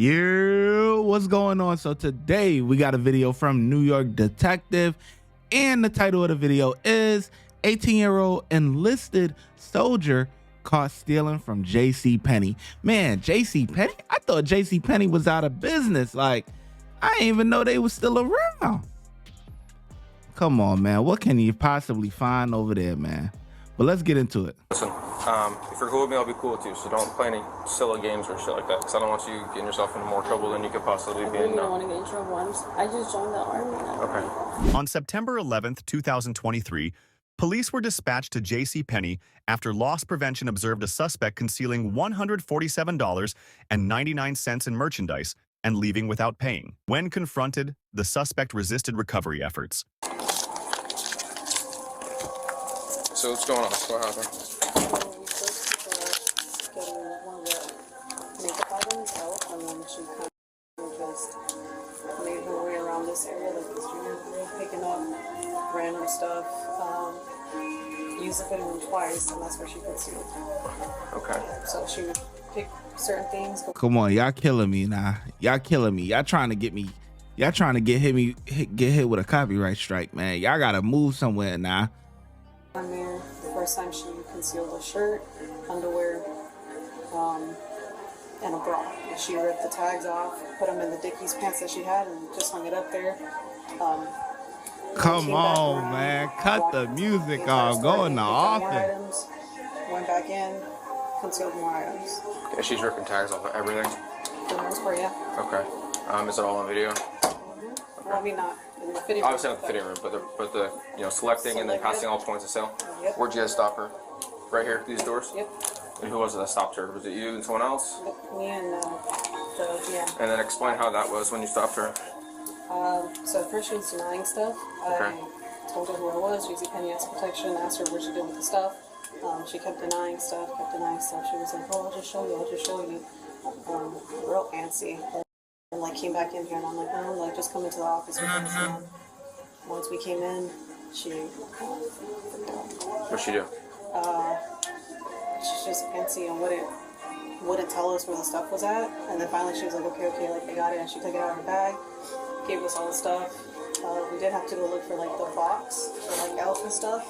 Yeah, what's going on? So today we got a video from NYDetective, and the title of the video is 18-year-old enlisted soldier caught stealing from JCPenney. Man, JCPenney? I thought JCPenney was out of business. Like, I didn't even know they was still around. Come on, man. What can you possibly find over there, man? But let's get into it. Listen, if you're cool with me, I'll be cool with you. So don't play any silly games or shit like that, because I don't want you getting yourself into more trouble than you could possibly be in. I don't want to get in trouble. I just joined the army now. Okay. On September 11th, 2023, police were dispatched to JCPenney after loss prevention observed a suspect concealing $147.99 in merchandise and leaving without paying. When confronted, the suspect resisted recovery efforts. So what's going on? What happened? We first getting one of the makeup items out, and then she kind of just made her way around this area, like this junior girl, picking up random stuff. Used the fitting room twice, and that's where she concealed. Okay. So she would pick certain things. Come on, y'all killing me now. Y'all killing me. Y'all trying to get me. Y'all trying to get hit with a copyright strike, man. Y'all gotta move somewhere now. On there, the first time she concealed a shirt, underwear, and a bra. And she ripped the tags off, put them in the Dickies pants that she had, and just hung it up there. Come on, man. Cut the music off. Go in the office. Went back in, concealed more items. Okay, she's ripping tags off of everything? For the most part, yeah. Okay. Is it all on video? Well, I mean, not in the fitting room. Obviously not the fitting room, but the selecting and then passing all points of sale. Yep. Where'd you guys stop her? Right here, these doors? Yep. And who was it that stopped her? Was it you and someone else? Me and yeah. And then explain how that was when you stopped her. So at first she was denying stuff. Okay. I told her who I was, JCPenney asked protection, asked her what she did with the stuff. She kept denying stuff. She was like, oh, I'll just show you. Real antsy. And like came back in here, and I'm like, no, like just come into the office with us. And once we came in, she freaked out. What'd she do? She's just antsy and wouldn't tell us where the stuff was at. And then finally she was like, okay, like I got it. And she took it out of her bag, gave us all the stuff. We did have to go look for like the box for like elf and stuff.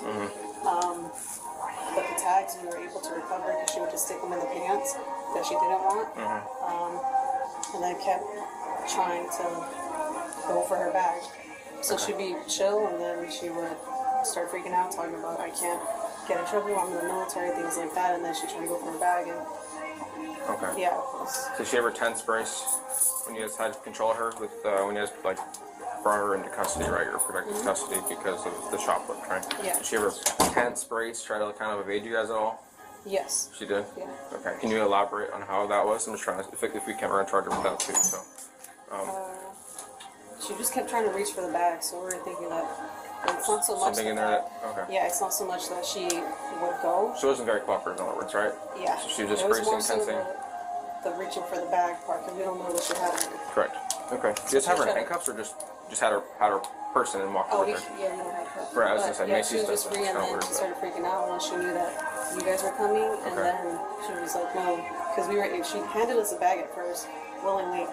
But the tags we were able to recover because she would just stick them in the pants that she didn't want. And I kept trying to go for her bag. So she'd be chill, and then she would start freaking out, talking about I can't get in trouble, I'm in the military, things like that. And then she'd try to go for her bag, and yeah. Did she ever tense brace when you guys had to control her with when you guys like brought her into custody, right? Or protective custody because of the shoplift, right? Yeah. Did she ever tense brace, try to kind of evade you guys at all? Yes. She did? Yeah. Okay. Can you elaborate on how that was? I'm just trying to, if we can, we're going to charge her with that too, so. She just kept trying to reach for the bag, so we were thinking that it's not so much something in there that, okay. Yeah, it's not so much that she would go. She wasn't very cooperative in other words, right? Yeah. So she was just it was bracing, more so tensing? the reaching for the bag part, because we don't know what she had in her. Correct. Okay. Did you just have her in handcuffs, or just had her person and walked Oh, with her? Yeah, we don't have her. Right, I was gonna say, yeah, Macy's she was just does free, and that. then she started freaking out when she knew that you guys were coming, and Okay. then she was like, no, because she handed us a bag at first, willingly.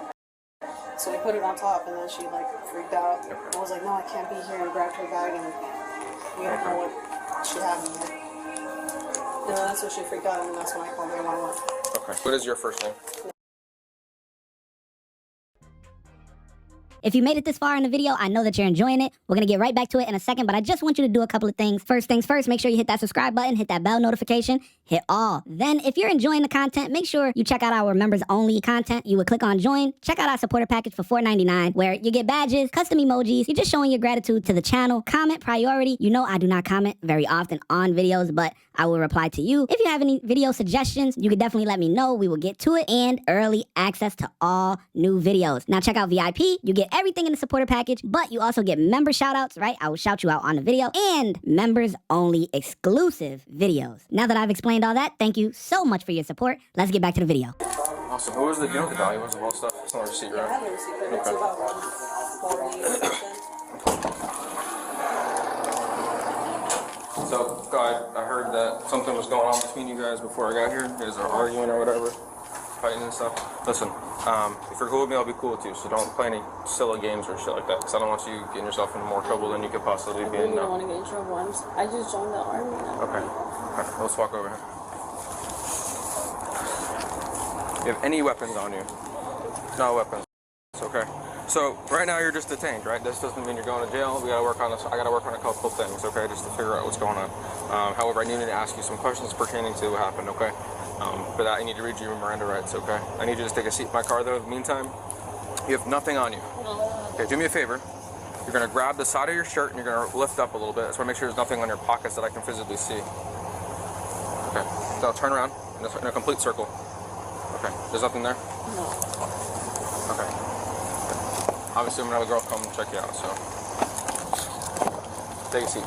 So we put it on top, and then she like freaked out. Okay. I was like, no, I can't be here, and grabbed her bag, and we don't know what she had in there. And then that's when she freaked out, and that's when I called 911. Okay. What is your first name? If you made it this far in the video, I know that you're enjoying it. We're going to get right back to it in a second, but I just want you to do a couple of things. First things first, make sure you hit that subscribe button, hit that bell notification, hit all. Then, if you're enjoying the content, make sure you check out our members-only content. You would click on join, check out our supporter package for $4.99, where you get badges, custom emojis, you're just showing your gratitude to the channel. Comment priority. You know I do not comment very often on videos, but I will reply to you. If you have any video suggestions, you can definitely let me know. We will get to it. And early access to all new videos. Now check out VIP. You get everything in the supporter package, but you also get member shout-outs, right? I will shout you out on the video, and members-only exclusive videos. Now that I've explained all that, thank you so much for your support. Let's get back to the video. Awesome. What was the deal with the value? What was the whole stuff? It's not a receipt, right? I have a receipt, but it's about 140 or something. So, I heard that something was going on between you guys before I got here. You guys are arguing or whatever, fighting and stuff. Listen, If you're cool with me, I'll be cool with you. So don't play any silly games or shit like that, because I don't want you getting yourself into more trouble than you could possibly be in. I don't want to get in trouble. I just joined the army now. Okay. Let's walk over here. You have any weapons on you? No weapons. It's okay. So right now you're just detained, right? This doesn't mean you're going to jail. We gotta work on this. I gotta work on a couple things, okay, just to figure out what's going on. However, I need to ask you some questions pertaining to what happened, okay? For that, I need to read you your Miranda rights, okay? I need you to just take a seat in my car, though. In the meantime, you have nothing on you. Okay, do me a favor. You're gonna grab the side of your shirt and you're gonna lift up a little bit. I just wanna make sure there's nothing on your pockets that I can physically see. Okay, so turn around in a complete circle. Okay, there's nothing there? No. Okay. Obviously, I'm gonna have a girl come check you out, so. Take a seat.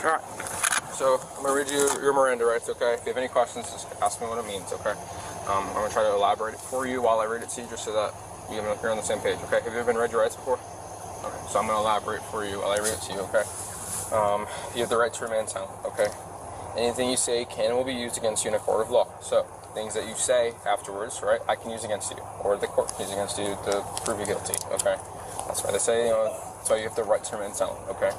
Alright. So, I'm gonna read you your Miranda rights, okay? If you have any questions, just ask me what it means, okay? I'm gonna try to elaborate it for you while I read it to you, just so that you're on the same page, okay? Have you ever been read your rights before? Okay, so I'm gonna elaborate for you while I read it to you, okay? You have the right to remain silent, okay? Anything you say can and will be used against you in a court of law. So, things that you say afterwards, right, I can use against you, or the court can use against you to prove you guilty, okay? That's why they say, that's why you have the right to remain silent, okay?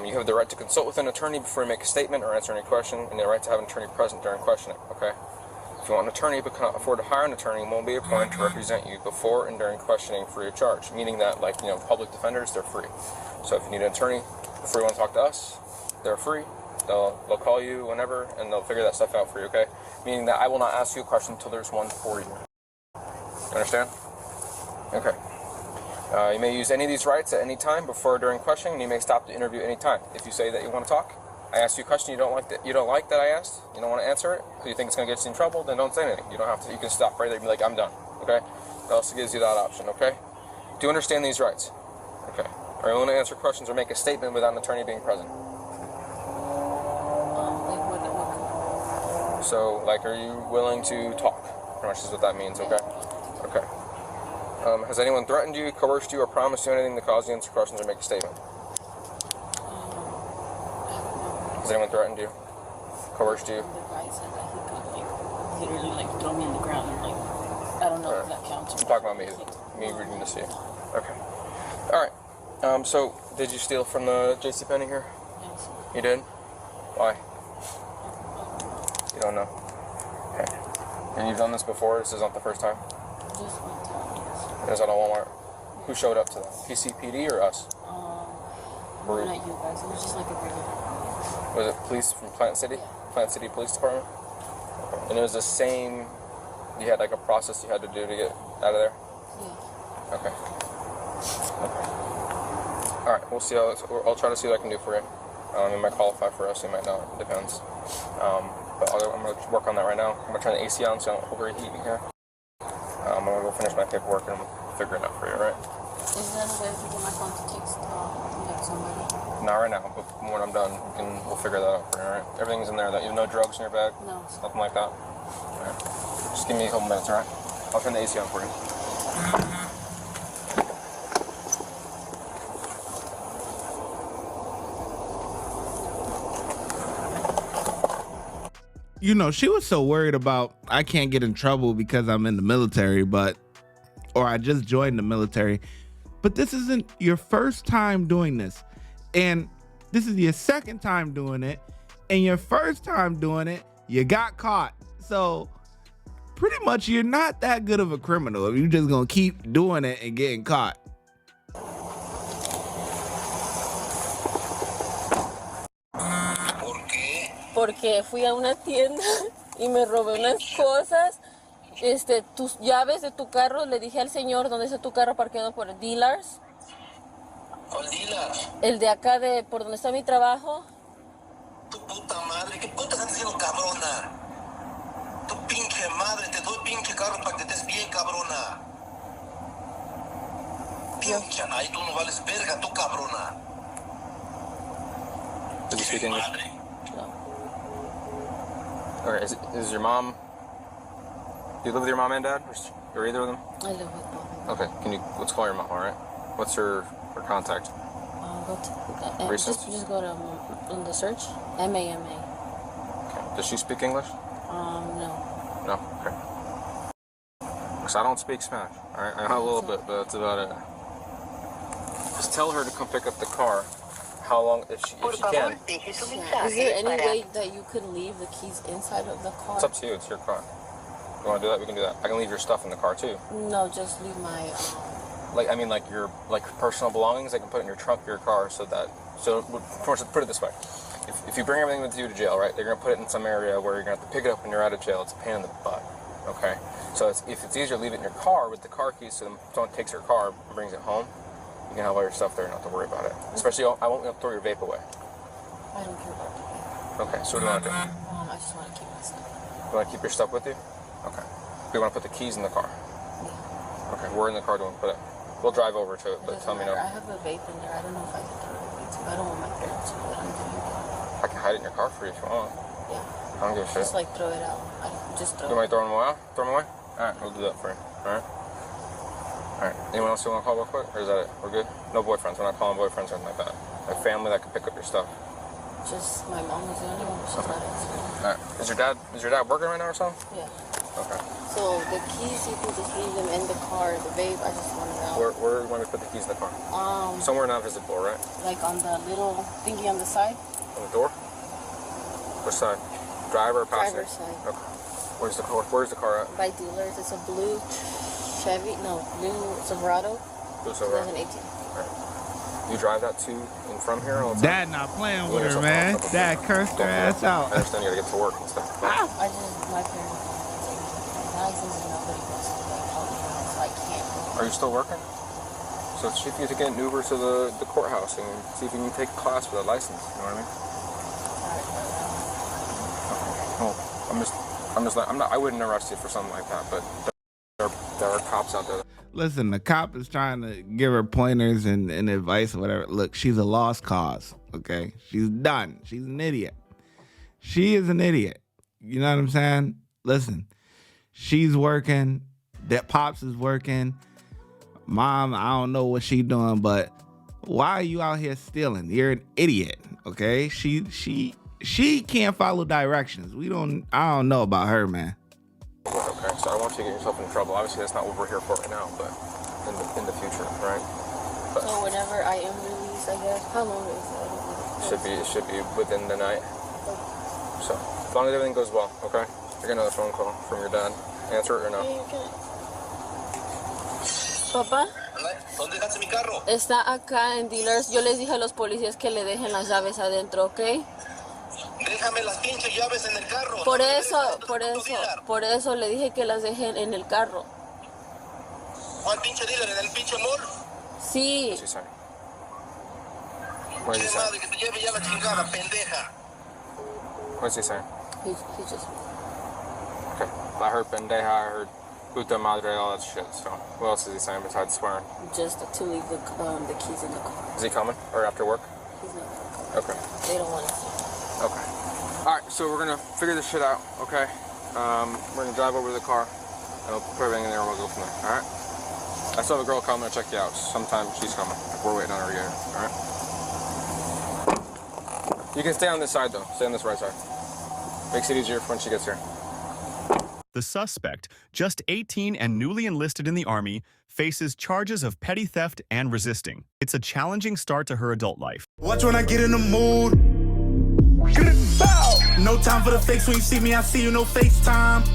You have the right to consult with an attorney before you make a statement or answer any question, and the right to have an attorney present during questioning, okay? If you want an attorney but cannot afford to hire an attorney, one will be appointed to represent you before and during questioning free of charge, meaning that, like, public defenders, they're free. So if you need an attorney before you want to talk to us, they're free. They'll call you whenever, and they'll figure that stuff out for you, okay? Meaning that I will not ask you a question until there's one for you. You understand? Okay. You may use any of these rights at any time, before or during questioning, and you may stop the interview any time. If you say that you want to talk, I ask you a question you don't like that I asked, you don't want to answer it, you think it's going to get you in trouble, then don't say anything. You don't have to. You can stop right there and be like, I'm done, okay? That also gives you that option, okay? Do you understand these rights? Okay. Are you willing to answer questions or make a statement without an attorney being present? So, like, are you willing to talk? Pretty much is what that means, okay? Okay. Has anyone threatened you, coerced you, or promised you anything to cause you to answer questions or make a statement? Has anyone threatened you, coerced you? The guy said that he could, literally, throw me in the ground and, I don't know if that counts. I'm talking about me reading this to you. Okay. Alright. So, did you steal from the JCPenney here? Yes. You did? Why? You don't know? Okay. And you've done this before? This is not the first time? Just one time, yes. Is that a Walmart? Who showed up to that? PCPD or us? Not you guys. It was just like a regular. Was it police from Plant City? Yeah. Plant City Police Department? Okay. And it was the same, you had like a process you had to do to get out of there? Yeah. Okay. Alright, we'll see I'll try to see what I can do for you. You might qualify for us, you might not, it depends. But I'm going to work on that right now. I'm going to turn the AC on so I don't overheat in here. I'm going to go finish my paperwork and figure it out for you, right? Is there any way to get my phone to text somebody? Not right now, but when I'm done, we'll figure that out for you, alright? Everything's in there. You have no drugs in your bag? No. Nothing like that? Alright. Just give me a couple minutes, alright? I'll turn the AC on for you. She was so worried about I can't get in trouble because I'm in the military, or I just joined the military. But this isn't your first time doing this. And this is your second time doing it. And your first time doing it, you got caught. So pretty much you're not that good of a criminal if you're just gonna keep doing it and getting caught. Porque fui a una tienda y me robé unas cosas. Tus llaves de tu carro, le dije al señor dónde está tu carro parqueado por dealers. ¿Cuál dealers? El de acá, por donde está mi trabajo. Tu puta madre, ¿qué puta estás haciendo, cabrona? Tu pinche madre, te doy pinche carro para que estés bien, cabrona. Pinche, ahí tú no vales verga, tú, cabrona. Did you speak English? Madre. Okay, is your mom... Do you live with your mom and dad? Or either of them? I live with both. Okay, let's call your mom, alright? What's her contact? Just go to on the search. MAMA. Okay. Does she speak English? No. No? Okay. Because I don't speak Spanish. Alright, I know a little bit, but that's about it. Just tell her to come pick up the car. How long, if she can. Yeah. Is there any way that you could leave the keys inside of the car? It's up to you, it's your car. You want to do that? We can do that. I can leave your stuff in the car too. No, just leave my... Like, I mean, like your personal belongings, I can put it in your trunk of your car so that, put it this way. If you bring everything with you to jail, right, they're going to put it in some area where you're going to have to pick it up when you're out of jail. It's a pain in the butt, okay? So if it's easier to leave it in your car with the car keys, so if someone takes your car and brings it home, you can have all your stuff there and not have to worry about it. Especially, I won't throw your vape away. I don't care about the vape. Okay, so what do you want to do? I just want to keep my stuff. You want to keep your stuff with you? Okay. Do you want to put the keys in the car? Yeah. Okay, where in the car do you want to put it? We'll drive over to it, but tell me no. I have a vape in there. I don't know if I can throw it away too. I don't want my parents to know that I'm doing it. I can hide it in your car for you if you want. Yeah. I don't give a shit. Just like throw it out. Just throw it. You want me to throw them away? Throw them away? Alright, we'll do that for you. Alright? Alright. Anyone else you want to call real quick? Or is that it? We're good? No boyfriends. We're not calling boyfriends or anything like that. Like family that can pick up your stuff. Just my mom is the only one. She's not answering. Alright. Is your dad working right now or something? Yeah. Okay. So the keys, you can just leave them in the car. The vape, I just want it out. Where do you want me to put the keys in the car? Somewhere not visible, right? Like on the little thingy on the side. On the door? Which side? Driver or passenger? Driver's side. Okay. Where's the car at? By dealers, it's a blue blue Silverado. Blue Silverado. 2018. Right. You drive that too in from here all the time? Dad not playing with her, man. Dad cursed her ass out. I understand you gotta get to work and stuff. My parents license and nobody wants to like help me out, so I can't. Are you still working? So see if you can get an Uber to the courthouse and see if you can take a class with a license. You know what I mean? I wouldn't arrest you for something like that, but there are cops out there. Listen, the cop is trying to give her pointers and advice or whatever. Look, she's a lost cause, okay? She's done. She's an idiot. She is an idiot. You know what I'm saying? Listen, she's working. That Pops is working. Mom, I don't know what she's doing, but why are you out here stealing? You're an idiot, okay? She can't follow directions. I don't know about her, man. Okay, so I want you to get yourself in trouble. Obviously, that's not what we're here for right now, but in the future, right? But so whenever I am released, I guess. How long is it? It should be within the night. So as long as everything goes well, okay? I got another phone call from your dad. Answer it or no? Papá, ¿Dónde dejaste mi carro? está acá en dealers. Yo les dije a los policías que le dejen las llaves adentro, ¿ok? Déjame las pinches llaves en el carro. Por eso le dije que las dejen en el carro. ¿Cuál pinche dealer? ¿En el pinche mall? Sí. What's he saying? What is he Che saying? madre, que te lleve ya la chingada, pendeja. What's he saying? He just... Okay. I heard pendeja, I heard puta madre, all that shit. So what else is he saying besides swearing? Just to leave the keys in the car. Is he coming or after work? He's not. Okay. They don't want to see. Okay. All right. So we're gonna figure this shit out. Okay. We're gonna drive over to the car. And we'll put everything in there and we'll go from there. All right. I still have a girl coming to check you out. Sometime she's coming. We're waiting on her again. All right. You can stay on this side though. Stay on this right side. Makes it easier when she gets here. The suspect, just 18 and newly enlisted in the Army, faces charges of petty theft and resisting. It's a challenging start to her adult life. Watch when I get in the mood. No time for the fakes. When you see me, I see you, no FaceTime.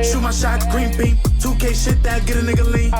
Shoot my shot, green beam. 2K shit that get a nigga lean.